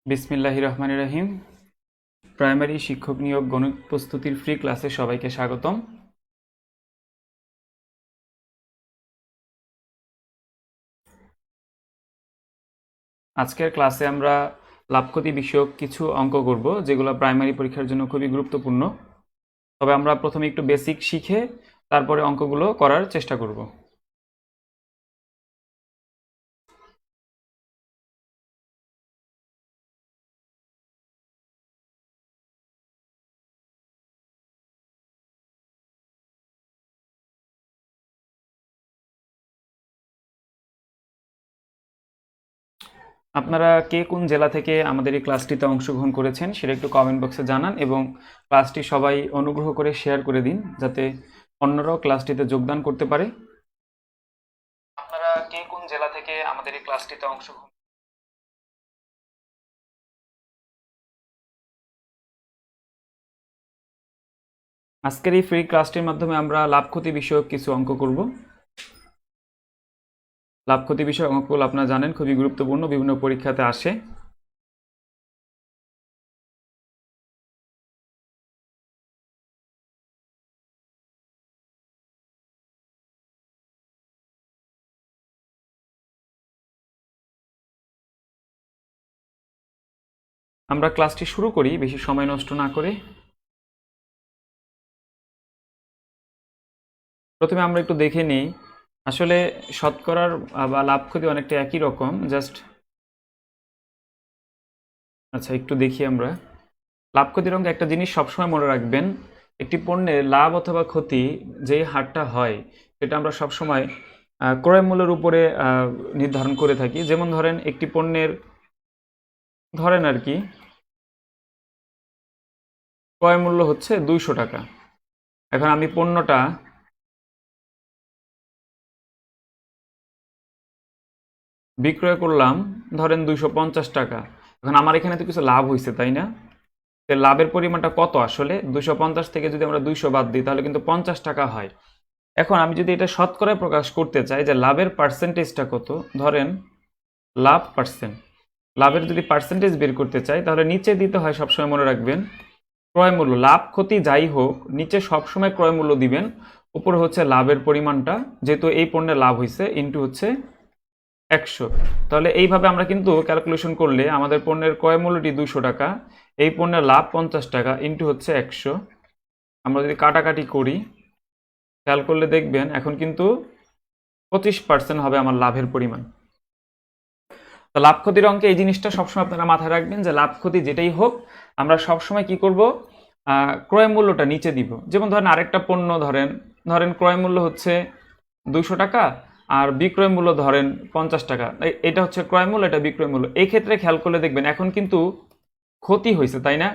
বিসমিল্লাহির রহমানির রহিম। প্রাইমারি শিক্ষক নিয়োগ গণিত প্রস্তুতির ফ্রি ক্লাসে সবাইকে স্বাগতম। আজকের ক্লাসে আমরা লাভ-ক্ষতি বিষয়ক কিছু অঙ্ক করব, যেগুলো প্রাইমারি পরীক্ষার জন্য খুবই গুরুত্বপূর্ণ। তবে আমরা প্রথমে একটু বেসিক শিখে তারপরে অঙ্কগুলো করার চেষ্টা করব। আপনারা কে কোন জেলা থেকে আমাদের এই ক্লাসটিতে অংশগ্রহণ করেছেন সেটা একটু কমেন্ট বক্সে জানান, এবং ক্লাসটি সবাই অনুগ্রহ করে শেয়ার করে দিন যাতে অন্যরাও ক্লাসটিতে যোগদান করতে পারে। আপনারা কে কোন জেলা থেকে আমাদের এই ক্লাসটিতে অংশগ্রহণ আজকের এই ফ্রি ক্লাসটির মাধ্যমে আমরা লাভ-ক্ষতি বিষয়ক কিছু অঙ্ক করব। লাভ-ক্ষতি বিষয়ক অঙ্কগুলো আপনারা জানেন খুবই গুরুত্বপূর্ণ, বিভিন্ন পরীক্ষাতে আসে। আমরা ক্লাসটি শুরু করি বেশি সময় নষ্ট না করে। প্রথমে আমরা একটু দেখে নিই, আসলে শতকরার বা লাভ-ক্ষতি অনেকটা একই রকম, জাস্ট আচ্ছা একটু দেখি আমরা। লাভ-ক্ষতির অঙ্কে একটা জিনিস সবসময় মনে রাখবেন, একটি পণ্যের লাভ অথবা ক্ষতি যেই হারটা হয় সেটা আমরা সবসময় ক্রয় মূল্যের উপরে নির্ধারণ করে থাকি। যেমন ধরেন একটি পণ্যের ধরেন আর কি ক্রয় মূল্য হচ্ছে 200 টাকা। এখন আমি পণ্যটা বিক্রয় করলাম ধরেন 250 টাকা। এখন আমার এখানে তো কিছু লাভ হয়েছে, তাই না? লাভের পরিমাণটা কত? আসলে 250 থেকে যদি আমরা 200 বাদ দিই তাহলে কিন্তু 50 টাকা হয়। এখন আমি যদি এটা শতকরায় প্রকাশ করতে চাই যে লাভের পার্সেন্টেজটা কত, ধরেন লাভ পার্সেন্ট, লাভের যদি পার্সেন্টেজ বের করতে চাই তাহলে নিচে দিতে হয়, সবসময় মনে রাখবেন, ক্রয় মূল্য। লাভ ক্ষতি যাই হোক, নিচে সবসময় ক্রয় মূল্য দিবেন, উপরে হচ্ছে লাভের পরিমাণটা, যেহেতু এই পণ্যের লাভ হয়েছে, ইন্টু হচ্ছে 100। তাহলে এইভাবে আমরা কিন্তু ক্যালকুলেশন করলে আমাদের পণ্যের ক্রয় মূল্যটি 200 টাকা, এই পণ্যের লাভ 50 টাকা, ইন্টু হচ্ছে 100। আমরা যদি কাটাকাটি করি, খেয়াল করলে দেখবেন এখন কিন্তু 25% হবে আমার লাভের পরিমাণ। তো লাভ ক্ষতির অঙ্কে এই জিনিসটা সবসময় আপনারা মাথায় রাখবেন যে লাভ ক্ষতি যেটাই হোক আমরা সবসময় কি করব, ক্রয় মূল্যটা নিচে দিব। যেমন ধরেন আরেকটা পণ্য ধরেন ধরেন ক্রয় মূল্য হচ্ছে 200 টাকা আর বিক্রয় মূল্য ধরেন 50 টাকা। এটা হচ্ছে ক্রয় মূল্য, এটা বিক্রয় মূল্য। এই ক্ষেত্রে খেয়াল করলে দেখবেন এখন কিন্তু ক্ষতি হয়েছে, তাই না?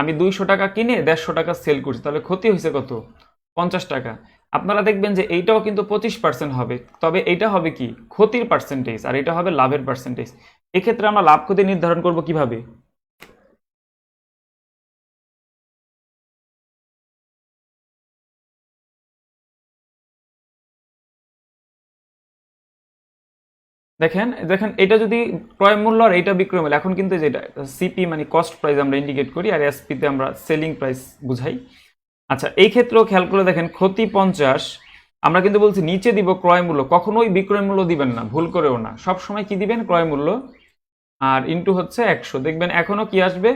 আমি 200 টাকা কিনে 150 টাকা সেল করছি, তাহলে ক্ষতি হয়েছে কত? 50 টাকা। আপনারা দেখবেন যে এইটাও কিন্তু 25% হবে, তবে এইটা হবে কি ক্ষতির পার্সেন্টেজ আর এটা হবে লাভের পার্সেন্টেজ। এক্ষেত্রে আমরা লাভ ক্ষতি নির্ধারণ করব কিভাবে? দেখেন দেখেন এটা যদি ক্রয় মূল্য আর এইটা বিক্রয় মূল্য, এখন কিন্তু যেটা সিপি মানে কস্ট প্রাইস আমরা ইন্ডিকেট করি, আর এসপিতে আমরা সেলিং প্রাইস বুঝাই। আচ্ছা, এই ক্ষেত্রেও খেয়াল করে দেখেন ক্ষতি 50, আমরা কিন্তু বলছি নিচে দিব ক্রয় মূল্য, কখনোই বিক্রয় মূল্য দিবেন না, ভুল করেও না, সব সময় কি দিবেন ক্রয় মূল্য, আর ইন্টু হচ্ছে 100। দেখবেন এখনো কি আসবে,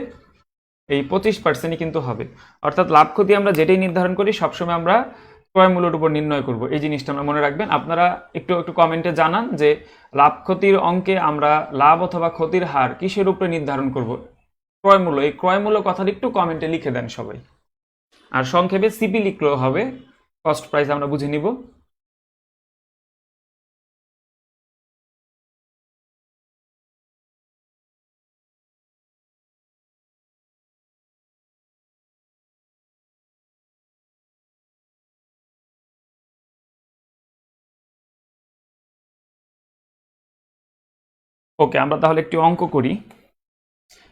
এই 25%ই কিন্তু হবে। অর্থাৎ লাভ ক্ষতি আমরা যেটাই নির্ধারণ করি সবসময় আমরা ক্রয় মূল্যের উপর নির্ণয় করব। এই জিনিসটা আমরা মনে রাখবেন। আপনারা একটু একটু কমেন্টে জানান যে লাভ ক্ষতির অঙ্কে আমরা লাভ অথবা ক্ষতির হার কিসের উপরে নির্ধারণ করব? ক্রয় মূল্য। এই ক্রয় মূল্য কথাটা একটু কমেন্টে লিখে দেন সবাই, আর সংক্ষেপে সিপি লিখলেও হবে, কস্ট প্রাইস আমরা বুঝে নিব। ওকে, আমরা তাহলে একটি অঙ্ক করি।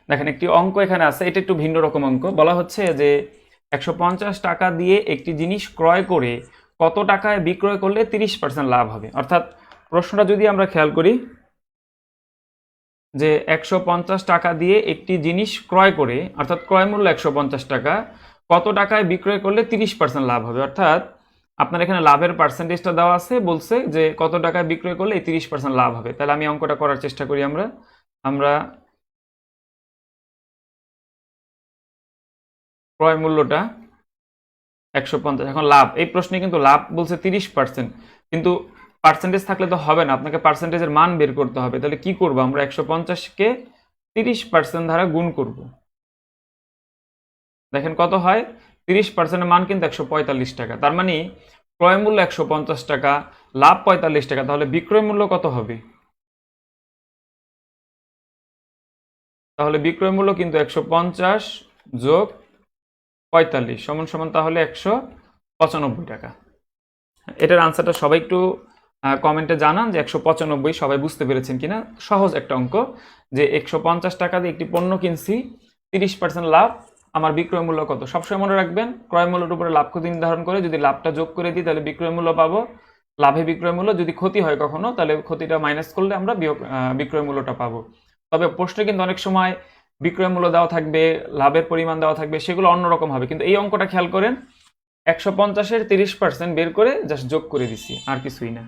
দেখেন একটি অঙ্ক এখানে আছে, এটা একটু ভিন্ন রকম অঙ্ক। বলা হচ্ছে যে 150 টাকা দিয়ে একটি জিনিস ক্রয় করে কত টাকায় বিক্রয় করলে 30% লাভ হবে। অর্থাৎ প্রশ্নটা যদি আমরা খেয়াল করি, যে 150 টাকা দিয়ে একটি জিনিস ক্রয় করে, অর্থাৎ ক্রয় মূল্য 150 টাকা, কত টাকায় বিক্রয় করলে 30% লাভ হবে। অর্থাৎ আপনার এখানে লাভের পার্সেন্টেজটা দেওয়া আছে, বলছে যে কত টাকায় বিক্রয় করলে এই 30% লাভ হবে। তাহলে আমি অঙ্কটা করার চেষ্টা করি। আমরা আমরা ক্রয় মূল্যটা 150, এখন লাভ, এই প্রশ্নে কিন্তু লাভ বলছে 30%, কিন্তু পার্সেন্টেজ থাকলে তো হবে না, আপনাকে পার্সেন্টেজের মান বের করতে হবে। তাহলে কি করব, আমরা 150-কে 30% দ্বারা গুণ করব। দেখেন কত হয়, 30%-এর মান কিন্তু 145 টাকা। তার মানে ক্রয় মূল্য 150 টাকা, লাভ 45 টাকা, তাহলে বিক্রয় মূল্য কত হবে? তাহলে বিক্রয় মূল্য কিন্তু 150 যোগ 45 সমান সমান তাহলে 195 টাকা। এটার আনসারটা সবাই একটু কমেন্টে জানান যে 195 সবাই বুঝতে পেরেছেন কিনা। সহজ একটা অঙ্ক, যে 150 টাকা দিয়ে একটি পণ্য কিনছি, 30% লাভ, আমার বিক্রয় মূল্য কত। সবসময় মনে রাখবেন, ক্রয় মূল্যের উপরে লাভ ক্ষতি নির্ধারণ করে যদি লাভটা যোগ করে দিই তাহলে বিক্রয় মূল্য পাবো, লাভে বিক্রয় মূল্য, যদি ক্ষতি হয় কখনো তাহলে ক্ষতিটা মাইনাস করলে আমরা বিক্রয় মূল্যটা পাবো। তবে প্রশ্নে কিন্তু অনেক সময় বিক্রয় মূল্য দেওয়া থাকবে, লাভের পরিমাণ দেওয়া থাকবে, সেগুলো অন্যরকম হবে। কিন্তু এই অঙ্কটা খেয়াল করেন, 150-এর 30% বের করে জাস্ট যোগ করে দিছি, আর কিছুই না।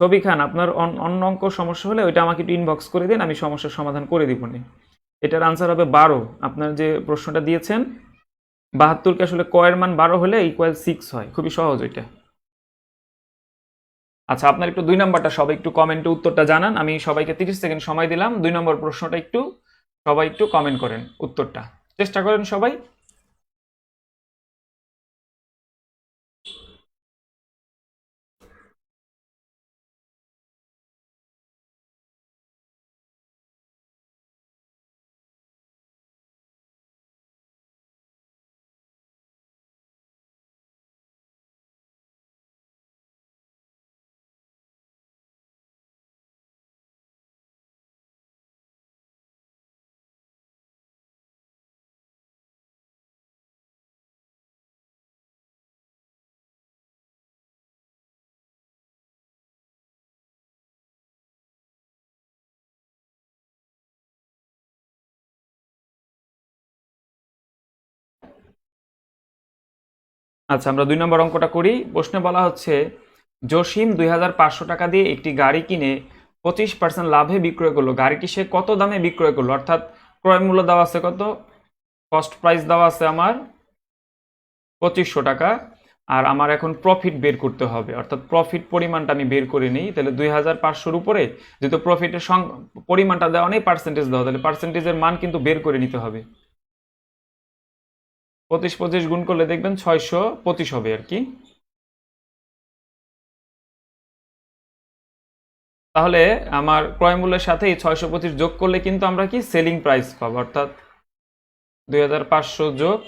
ছবি খান, আপনার অন্য অঙ্ক সমস্যা হলে ওইটা আমাকে একটু ইনবক্স করে দিন, আমি সমস্যার সমাধান করে দিব নি। এটার আনসার হবে 12। আপনার যে প্রশ্নটা দিয়েছেন 72কে আসলে কয়ের মান 12 হলে ইকুয়াল 6 হয়, খুবই সহজ ওইটা। আচ্ছা, আপনার একটু 2 নম্বরটা সবাই একটু কমেন্টে উত্তরটা জানান। আমি সবাইকে 30 সেকেন্ড সময় দিলাম, 2 নম্বর প্রশ্নটা একটু সবাই একটু কমেন্ট করেন, উত্তরটা চেষ্টা করেন সবাই। আচ্ছা, আমরা 2 নম্বর অঙ্কটা করি। প্রশ্নে বলা হচ্ছে জসিম 2500 টাকা দিয়ে একটি গাড়ি কিনে 25% লাভে বিক্রয় করলো। গাড়িটি সে কত দামে বিক্রয় করলো? অর্থাৎ ক্রয় মূল্য দেওয়া আছে কত, কস্ট প্রাইস দেওয়া আছে আমার 2500 টাকা, আর আমার এখন প্রফিট বের করতে হবে, অর্থাৎ প্রফিট পরিমাণটা আমি বের করে নিই। তাহলে 2500-র উপরে যেহেতু প্রফিটের পরিমাণটা দেওয়া নেই, পার্সেন্টেজ দেওয়া, তাহলে পার্সেন্টেজের মান কিন্তু বের করে নিতে হবে। 25 গুণ করলে দেখবেন 625 হবে আর কি। তাহলে আমার ক্রয় মূল্যের সাথে এই 625 যোগ করলে কিন্তু আমরা কি সেলিং প্রাইস পাবো, অর্থাৎ 2500 যোগ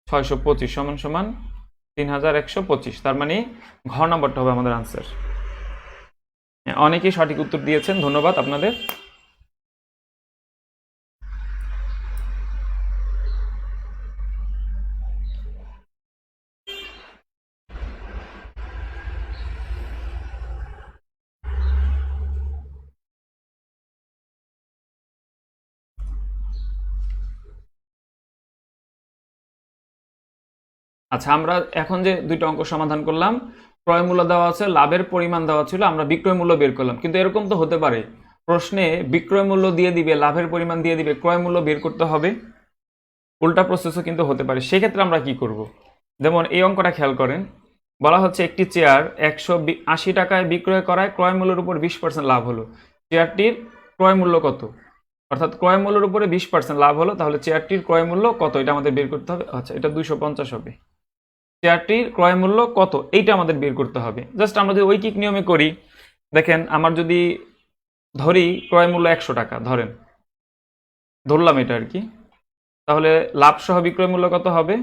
625 সমান সমান 3125। তার মানে ঘ নম্বরটা হবে আমাদের আনসার। অনেকেই সঠিক উত্তর দিয়েছেন, ধন্যবাদ আপনাদের। আচ্ছা, আমরা এখন যে দুইটা অঙ্ক সমাধান করলাম, ক্রয় মূল্য দেওয়া আছে, লাভের পরিমাণ দেওয়া ছিল, আমরা বিক্রয় মূল্য বের করলাম। কিন্তু এরকম তো হতে পারে প্রশ্নে বিক্রয় মূল্য দিয়ে দিবে, লাভের পরিমাণ দিয়ে দিবে, ক্রয় মূল্য বের করতে হবে, উল্টা প্রসেসও কিন্তু হতে পারে। সেক্ষেত্রে আমরা কি করব? যেমন এই অঙ্কটা খেয়াল করেন, বলা হচ্ছে একটি চেয়ার 180 টাকায় বিক্রয় করায় ক্রয় মূল্যের উপর 20% লাভ হলো। চেয়ারটির ক্রয় মূল্য কত? অর্থাৎ ক্রয় মূল্যের উপরে 20% লাভ হলো, তাহলে চেয়ারটির ক্রয় মূল্য কত এটা আমাদের বের করতে হবে। আচ্ছা, এটা 250 হবে। চেয়ারটির ক্রয় মূল্য কত এইটা আমাদের বের করতে হবে। জাস্ট আমরা যদি ঐকিক নিয়মে করি, দেখেন আমার যদি ধরি ক্রয় মূল্য 100 টাকা, ধরলাম এটা আর কি, তাহলে লাভ সহ বিক্রয় মূল্য কত হবে?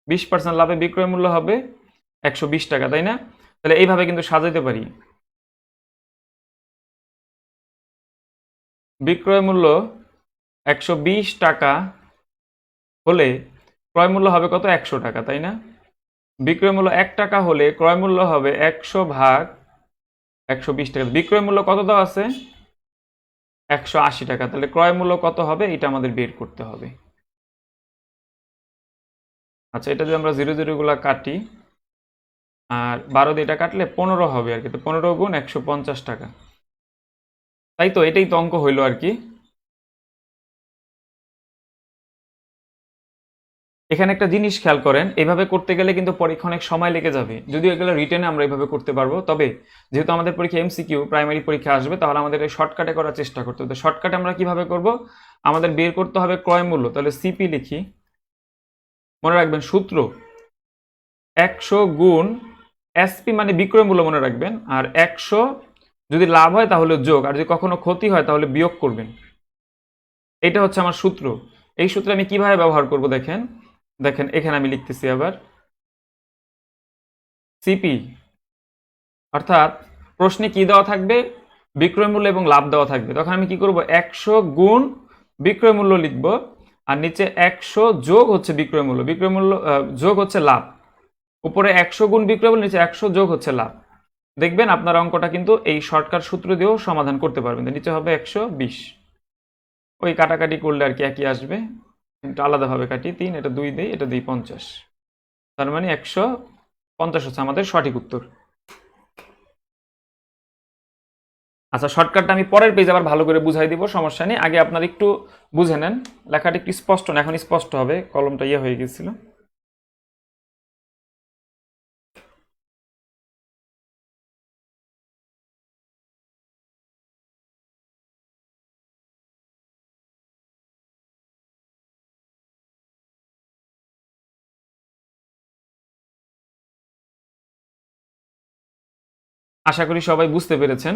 20% লাভে বিক্রয় মূল্য হবে 120 টাকা, তাই না? তাহলে এইভাবে কিন্তু সাজাইতে পারি, বিক্রয় মূল্য 120 টাকা হলে ক্রয় মূল্য হবে কত? 100 টাকা, তাই না? বিক্রয় মূল্য 1 টাকা হলে ক্রয় মূল্য হবে 100 ভাগ 120 টাকা। বিক্রয় মূল্য কত দেওয়া আছে? 180 টাকা। তাহলে ক্রয় মূল্য কত হবে এটা আমাদের বের করতে হবে। আচ্ছা, এটা যদি আমরা 0 গুলা কাটি আর 12 দিয়ে এটা কাটলে 15 হবে আর কি। তো 15 গুণ 150 টাকা, তাই তো? এটাই তো অঙ্ক হইলো আর কি। এখানে একটা জিনিস খেয়াল করেন, এভাবে করতে গেলে কিন্তু পরীক্ষা অনেক সময় লেগে যাবে। যদিও এগুলো রিটেনে আমরা এভাবে করতে পারবো, তবে যেহেতু আমাদের পরীক্ষা এমসিকিউ প্রাইমারি পরীক্ষা আসবে, তাহলে আমাদের এই শর্টকাটে করার চেষ্টা করতে হবে। শর্টকাটে আমরা কিভাবে করব? আমাদের বের করতে হবে ক্রয় মূল্য। তাহলে সিপি লিখি, মনে রাখবেন সূত্র 100 গুণ এসপি মানে বিক্রয় মূল্য মনে রাখবেন, আর 100 যদি লাভ হয় তাহলে যোগ, আর যদি কখনো ক্ষতি হয় তাহলে বিয়োগ করবেন। এটা হচ্ছে আমার সূত্র। এই সূত্রে আমি কিভাবে ব্যবহার করব দেখেন, দেখেন এখানে আমি লিখতেছি আবার সিপি, অর্থাৎ প্রশ্নে কি দেওয়া থাকবে? বিক্রয় মূল্য এবং লাভ দেওয়া থাকবে। তখন আমি কি করব? 100 গুণ বিক্রয় মূল্য লিখব, আর নিচে 100 যোগ হচ্ছে বিক্রয় মূল্য, বিক্রয় মূল্য যোগ হচ্ছে লাভ। উপরে 100 গুণ বিক্রয় মূল্য, নিচে 100 যোগ হচ্ছে লাভ। দেখবেন আপনার অঙ্কটা কিন্তু এই শর্টকাট সূত্র দিয়েও সমাধান করতে পারবেন। নিচে হবে 120, ওই কাটাকাটি করলে আর কি একই আসবে, কিন্তু আলাদাভাবে কাটি। 3 এটা 2 দেই, এটা দিই 50, তার মানে 150 হচ্ছে আমাদের সঠিক উত্তর। আচ্ছা, শর্টকাটটা আমি পরের পেজে আবার ভালো করে বুঝাই দিব, সমস্যা নেই। আগে আপনারা একটু বুঝে নেন, লেখাটা একটু স্পষ্ট না, এখন স্পষ্ট হবে, কলমটা ইয়ে হয়ে গেছিল। আশা করি সবাই বুঝতে পেরেছেন।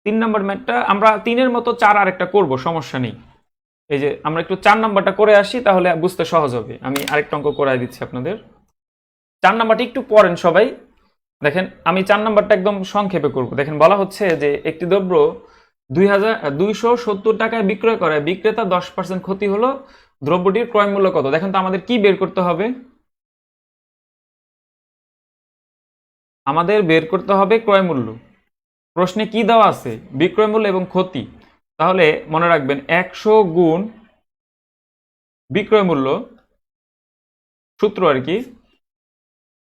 তিন নম্বর ম্যাথটা আমরা তিনের মতো চার আর একটা করবো, সমস্যা নেই। এই যে আমরা একটু 4 নাম্বারটা করে আসি, তাহলে বুঝতে সহজ হবে। আমি আরেকটা অঙ্ক করাই দিচ্ছি আপনাদের। 4 নাম্বারটা একটু পড়েন সবাই। দেখেন আমি 4 নাম্বারটা একদম সংক্ষেপে করব। দেখেন বলা হচ্ছে যে একটি দ্রব্য 2,270 টাকায় বিক্রয় করে, বিক্রেতা 10% ক্ষতি হলো, দ্রব্যটির ক্রয় মূল্য কত? দেখেন তো আমাদের কি বের করতে হবে? আমাদের বের করতে হবে ক্রয় মূল্য। প্রশ্নে কি দেওয়া আছে? বিক্রয় মূল্য এবং ক্ষতি। তাহলে মনে রাখবেন 100 গুণ বিক্রয় মূল্য, সূত্র আর কি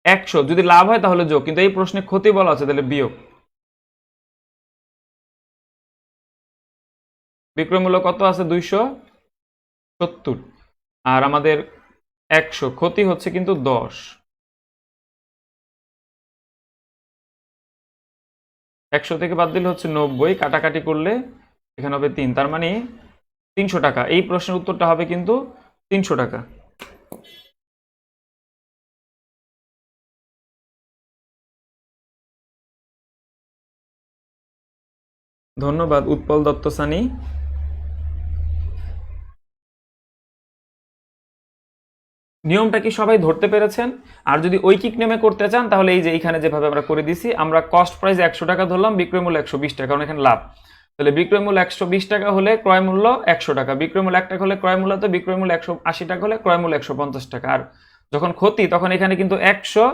100, যদি লাভ হয় তাহলে যোগ, কিন্তু এই প্রশ্নে ক্ষতি বলা আছে তাহলে বিয়োগ। বিক্রয় মূল্য কত আছে? 270, আর আমাদের 100, ক্ষতি হচ্ছে কিন্তু 10। 100 থেকে বাদ দিলে হচ্ছে 90, কাটাকাটি করলে এখানে হবে 3, তার মানে 300 টাকা। এই প্রশ্নের উত্তরটা হবে কিন্তু 300 টাকা। ধন্যবাদ উৎপল দত্ত সানি। নিয়মটা কি সবাই ধরতে পেরেছেন? আর যদি ঐকিক নিয়মে করতে চান তাহলে এই যে এইখানে যেভাবে আমরা করে দিছি, আমরা কস্ট প্রাইস 100 টাকা ধরলাম, বিক্রয় মূল্য 120 টাকা, কারণ এখানে লাভ। তাহলে বিক্রয় মূল্য 120 টাকা হলে ক্রয় মূল্য 100 টাকা, বিক্রয় মূল্য 1 টাকা হলে ক্রয় মূল্য, তো বিক্রয় মূল্য 180 টাকা হলে ক্রয় মূল্য 150 টাকা। আর যখন ক্ষতি তখন এখানে কিন্তু 100,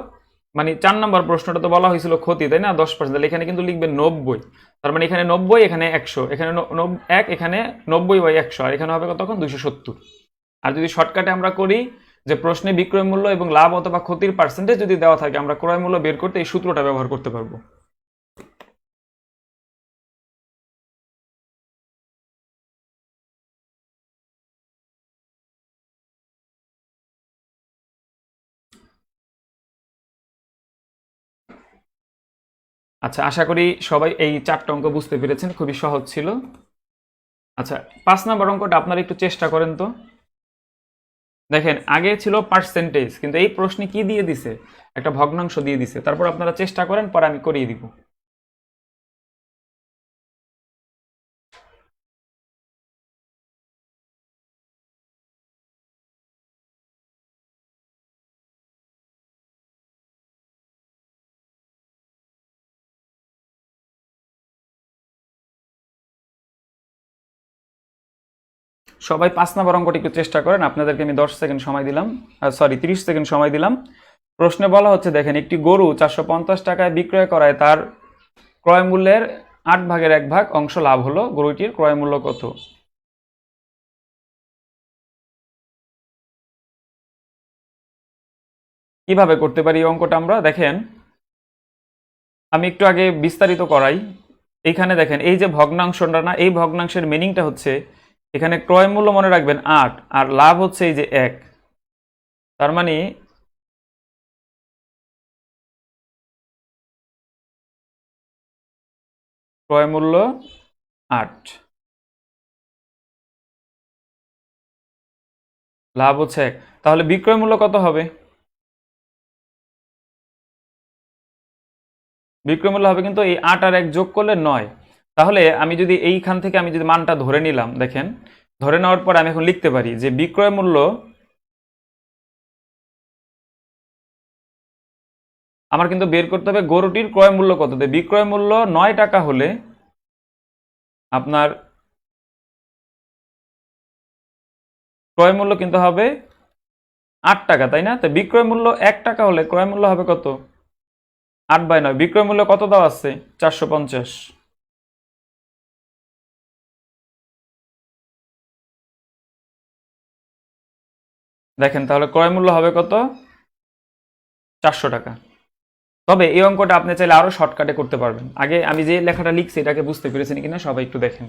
মানে 4 নম্বর প্রশ্নটা তো বলা হয়েছিল ক্ষতি, তাই না? 10%, তাহলে এখানে কিন্তু লিখবে 90, তার মানে এখানে 90, এখানে 100, এখানে 1, এখানে 90/100, আর এখানে হবে তখন 270। আর যদি শর্টকাটে আমরা করি যে প্রশ্নে বিক্রয় মূল্য এবং লাভ অথবা ক্ষতির পার্সেন্টেজ যদি দেওয়া থাকে, আমরা ক্রয় মূল্য বের করতে এই সূত্রটা ব্যবহার করতে পারবো। আচ্ছা, আশা করি সবাই এই 4টা অঙ্ক বুঝতে পেরেছেন, খুবই সহজ ছিল। আচ্ছা, 5 নম্বর অঙ্কটা আপনারা একটু চেষ্টা করেন তো। দেখেন আগে ছিল পার্সেন্টেজ, কিন্তু এই প্রশ্নে কি দিয়ে দিছে? একটা ভগ্নাংশ দিয়ে দিছে। তারপর আপনারা চেষ্টা করেন, পরে আমি করিয়ে দিব। সবাই 5 নম্বর অঙ্কটি একটু চেষ্টা করেন। আপনাদেরকে আমি 10 সেকেন্ড সময় দিলাম, 30 সেকেন্ড সময় দিলাম। প্রশ্নে বলা হচ্ছে দেখেন, একটি গরু 450 টাকায় বিক্রয় করায় তার ক্রয় মূল্যের 8/1 অংশ লাভ হলো, গরুটির ক্রয় মূল্য কত? কিভাবে করতে পারি এই অঙ্কটা আমরা? দেখেন, আমি একটু আগে বিস্তারিত করাই। এইখানে দেখেন, এই যে ভগ্নাংশটা না, এই ভগ্নাংশের মিনিংটা হচ্ছে এখানে ক্রয় মূল্য মনে রাখবেন 8 আর লাভ হচ্ছে এই যে 1। তার মানে ক্রয় মূল্য 8, লাভ হচ্ছে 1। তাহলে বিক্রয় মূল্য কত হবে? বিক্রয় মূল্য হবে কিন্তু এই 8 আর 1 যোগ করলে 9। তাহলে আমি যদি এইখান থেকে আমি যদি মানটা ধরে নিলাম, দেখেন ধরে নেওয়ার পর আমি এখন লিখতে পারি যে বিক্রয় মূল্য আমার কিন্তু বের করতে হবে গরুটির ক্রয় মূল্য কত। বিক্রয় মূল্য 9 টাকা হলে আপনার ক্রয় মূল্য কিন্তু হবে 8 টাকা, তাই না? তো বিক্রয় মূল্য 1 টাকা হলে ক্রয় মূল্য হবে কত? 8/9। বিক্রয় মূল্য কত দেওয়া আছে? 450। দেখেন তাহলে ক্রয় মূল্য হবে কত? 400 টাকা। তবে এই অঙ্কটা আপনি চাইলে আরো শর্টকাটে করতে পারবেন। আগে আমি যে লেখাটা লিখছি এটাকে বুঝতে পেরেছেন কিনা সবাই একটু দেখেন।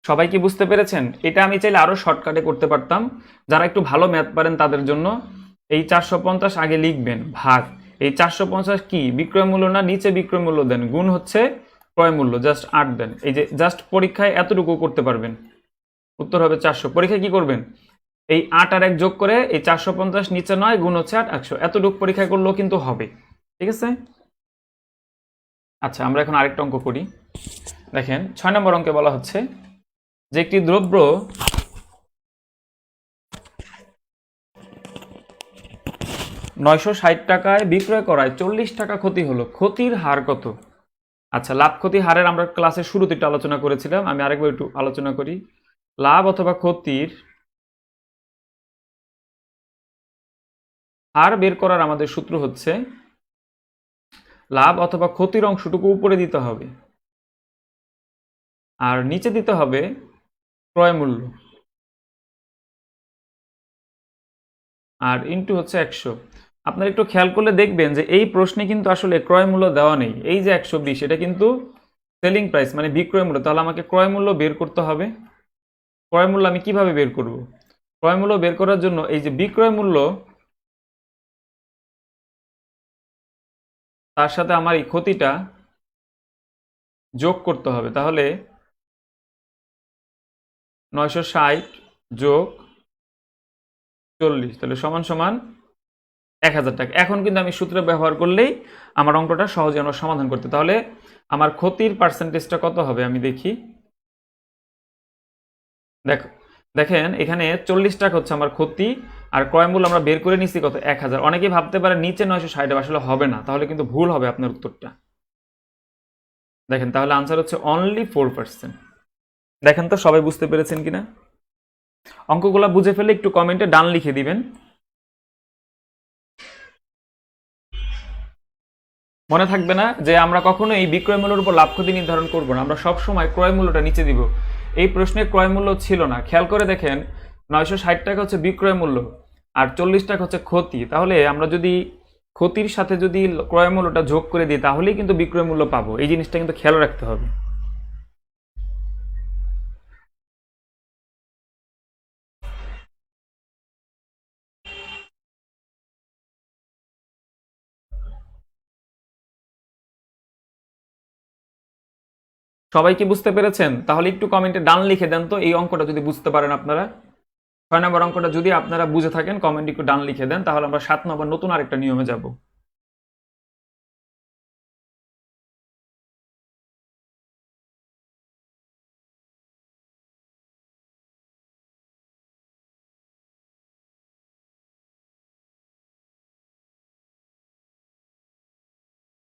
সবাই কি বুঝতে পেরেছেন? এটা আমি চাইলে আরো শর্টকাটে করতে পারতাম। যারা একটু ভালো ম্যাথ পারেন তাদের জন্য এই 450 আগে লিখবেন ভাগ এই 450 কি বিক্রয় মূল্য না, নিচে বিক্রয় মূল্য দেন, গুণ হচ্ছে ক্রয় মূল্য, জাস্ট 8 দেন। এই যে জাস্ট পরীক্ষায় এতটুকু করতে পারবেন, উত্তর হবে 400। পরীক্ষায় কি করবেন? এই 8 আর 1 যোগ করে এই 450 নিচে 9 গুণ হচ্ছে 8, 100। এতটুকু পরীক্ষায় করলেও কিন্তু হবে। ঠিক আছে? আচ্ছা, আমরা এখন আরেকটা অঙ্ক করি। দেখেন 6 নম্বর অঙ্কে বলা হচ্ছে যে একটি দ্রব্য 960 টাকায় বিক্রয় করায় 40 টাকা ক্ষতি হলো, ক্ষতির হার কত? আচ্ছা, লাভ ক্ষতি হারের আমরা ক্লাসের শুরুতে একটু আলোচনা করেছিলাম, আমি আরেকবার একটু আলোচনা করি। লাভ অথবা ক্ষতির হার বের করার আমাদের সূত্র হচ্ছে লাভ অথবা ক্ষতির অংশটুকু উপরে দিতে হবে আর নিচে দিতে হবে ক্রয় মূল্য, আর ইনটু হচ্ছে 100। আপনারা একটু খেয়াল করলে দেখবেন যে এই প্রশ্নে কিন্তু আসলে ক্রয় মূল্য দেওয়া নেই। এই যে 120 এটা কিন্তু সেলিং প্রাইস মানে বিক্রয় মূল্য। তাহলে আমাকে ক্রয় মূল্য বের করতে হবে। ক্রয় মূল্য আমি কিভাবে বের করব? ক্রয় মূল্য বের করার জন্য এই যে বিক্রয় মূল্য তার সাথে আমার এই ক্ষতিটা যোগ করতে হবে। তাহলে 960 যোগ 40 তাহলে সমান সমান 1000 টাকা। এখন কিন্তু আমি সূত্র ব্যবহার করলেই আমার অঙ্কটা সহজে আমরা সমাধান করতে। তাহলে আমার ক্ষতির পার্সেন্টেজটা কত হবে আমি দেখি। দেখো, দেখেন এখানে 40 টাকা হচ্ছে আমার ক্ষতি আর ক্রয় মূল্য আমরা বের করে নিচ্ছি কত? 1000। অনেকেই ভাবতে পারে নিচে 960 আসলে হবে না, তাহলে কিন্তু ভুল হবে আপনার উত্তরটা। দেখেন তাহলে আনসার হচ্ছে অনলি 4%। দেখেন তো সবাই বুঝতে পেরেছেন কিনা? অঙ্কগুলা বুঝে ফেলে একটু কমেন্টে ডান লিখে দিবেন। মনে থাকবে না যে আমরা কখনো এই বিক্রয় মূল্যের উপর লাভ ক্ষতি নির্ধারণ করব না, আমরা সব সময় ক্রয় মূল্যটা নিচে দিব। এই প্রশ্নে ক্রয় মূল্য ছিল না, খেয়াল করে দেখেন 960 টাকা হচ্ছে বিক্রয় মূল্য আর 40 টাকা হচ্ছে ক্ষতি। তাহলে আমরা যদি ক্ষতির সাথে যদি ক্রয় মূল্যটা যোগ করে দিই তাহলেই কিন্তু বিক্রয় মূল্য পাবো। এই জিনিসটা কিন্তু খেয়াল রাখতে হবে। সবাই কি বুঝতে পেরেছেন? তাহলে একটু কমেন্টে ডান লিখে দেন তো এই অঙ্কটা যদি বুঝতে পারেন আপনারা। 6 নম্বর অঙ্কটা যদি আপনারা বুঝে থাকেন কমেন্ট একটু ডান লিখে দেন, তাহলে আমরা 7 নম্বর নতুন আরেকটা নিয়মে যাব।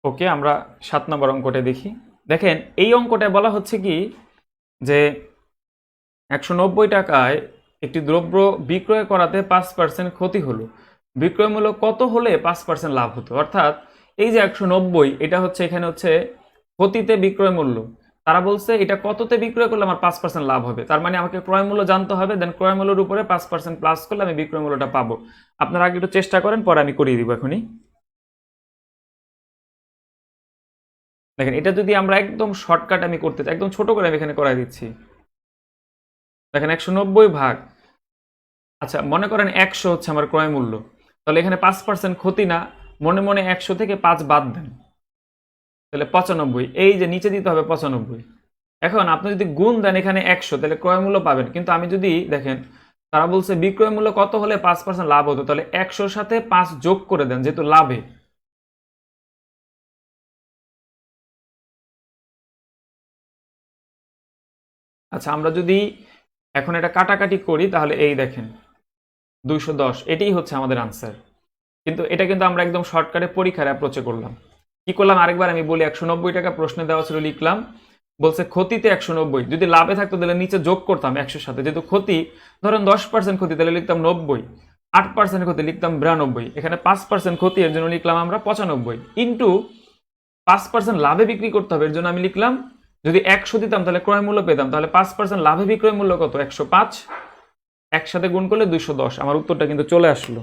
ওকে, আমরা 7 নম্বর অঙ্কটা দেখি। দেখেন এই অঙ্কটায় বলা হচ্ছে কি যে 190 টাকায় একটি দ্রব্য বিক্রয় করাতে 5% ক্ষতি হলো, বিক্রয় মূল্য কত হলে 5% লাভ হতো? অর্থাৎ এই যে 190, এটা হচ্ছে এখানে হচ্ছে ক্ষতিতে বিক্রয় মূল্য। তারা বলছে এটা কততে বিক্রয় করলে আমার 5% লাভ হবে, তার মানে আমাকে ক্রয় মূল্য জানতে হবে, দেন ক্রয় মূল্যের উপরে 5% প্লাস করলে আমি বিক্রয় মূল্যটা পাবো। আপনারা আগে একটু চেষ্টা করেন, পরে আমি করিয়ে দিব এখনই। দেখেন এটা যদি আমরা একদম শর্টকাট আমি করতে চাই, একদম ছোট করে আমি এখানে করাই দিচ্ছি। দেখেন 190 ভাগ, আচ্ছা মনে করেন 100 হচ্ছে আমার ক্রয় মূল্য, তাহলে এখানে 5% ক্ষতি না, মনে মনে 100 থেকে 5 বাদ দেন, তাহলে 95। এই যে নিচে দিতে হবে 95। এখন আপনি যদি গুণ দেন এখানে 100, তাহলে ক্রয় মূল্য পাবেন। কিন্তু আমি যদি দেখেন তারা বলছে বিক্রয় মূল্য কত হলে 5% লাভ হতো, তাহলে 100-র সাথে 5 যোগ করে দেন যেহেতু লাভে। আচ্ছা আমরা যদি এখন এটা কাটাকাটি করি তাহলে এই দেখেন 210, এটাই হচ্ছে আমাদের আনসার। কিন্তু এটা কিন্তু আমরা একদম শর্টকাটে পরীক্ষার অ্যাপ্রোচে করলাম। কি করলাম আরেকবার আমি বলি, 190 টাকা প্রশ্নে দেওয়া ছিল, লিখলাম বলছে ক্ষতিতে 190, যদি লাভে থাকতো তাহলে নিচে যোগ করতাম 100-র সাথে, যেহেতু ক্ষতি ধরেন 10% ক্ষতি তাহলে লিখতাম 90, 8% ক্ষতি লিখতাম 92, এখানে 5% ক্ষতি এর জন্য লিখলাম আমরা 95, ইন্টু 5% লাভে বিক্রি করতে হবে এর জন্য আমি লিখলাম, যদি 100 দিতাম তাহলে ক্রয় মূল্য পেতাম, তাহলে 5% লাভে বিক্রয় মূল্য কত? 105, একসাথে গুণ করলে 210। আমার উত্তরটা কিন্তু চলে আসলো।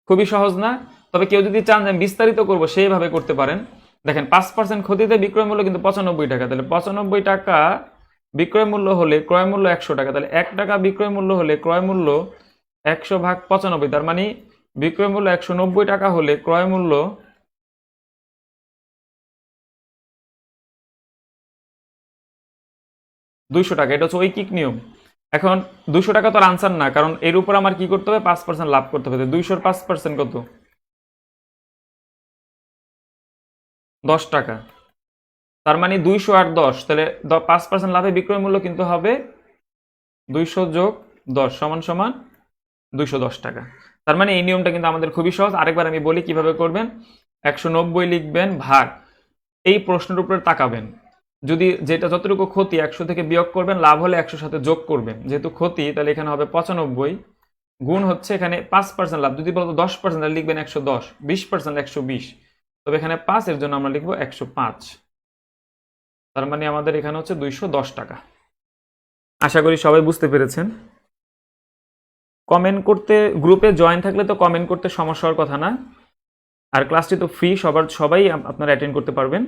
খুবই সহজ না? তবে কেউ যদি চান যে আমি বিস্তারিত করবো সেইভাবে করতে পারেন। দেখেন 5% ক্ষতিতে বিক্রয় মূল্য কিন্তু 95 টাকা, তাহলে 95 টাকা বিক্রয় মূল্য হলে ক্রয় মূল্য 100 টাকা, তাহলে 1 টাকা বিক্রয় মূল্য হলে ক্রয় মূল্য 100/95, তার মানে বিক্রয় মূল্য 190 টাকা হলে ক্রয় মূল্য 200 টাকা। এটা হচ্ছে ঐকিক নিয়ম। এখন 200 টাকা তো আর আনসার না, কারণ এর উপর আমার কি করতে হবে? 5% লাভ করতে হবে। 200-র 5% কত? 10 টাকা। তার মানে 200 আর 10, তাহলে 5% লাভে বিক্রয় মূল্য কিন্তু হবে 200 যোগ 10 সমান সমান 210 টাকা। তার মানে এই নিয়মটা কিন্তু আমাদের খুবই সহজ। আরেকবার আমি বলি কিভাবে করবেন। 190 লিখবেন ভাগ, এই প্রশ্নের উপরে তাকাবেন, যদি যেটা যতটুকু ক্ষতি 100 থেকে বিয়োগ করবেন, লাভ হলে 100 সাথে যোগ করবেন, যেহেতু ক্ষতি তাহলে এখানে হবে 95, গুণ হচ্ছে এখানে 5% লাভ, যদি বলতো 10% তাহলে লিখবেন 110, 20% 120, তবে এখানে 5 এর জন্য আমরা লিখবো 105। তার মানে আমাদের এখানে হচ্ছে 210 টাকা। আশা করি সবাই বুঝতে পেরেছেন। কমেন্ট করতে, গ্রুপে জয়েন থাকলে তো কমেন্ট করতে সমস্যা হওয়ার কথা না। আর ক্লাসটি তো ফ্রি, সবাই আপনারা অ্যাটেন্ড করতে পারবেন।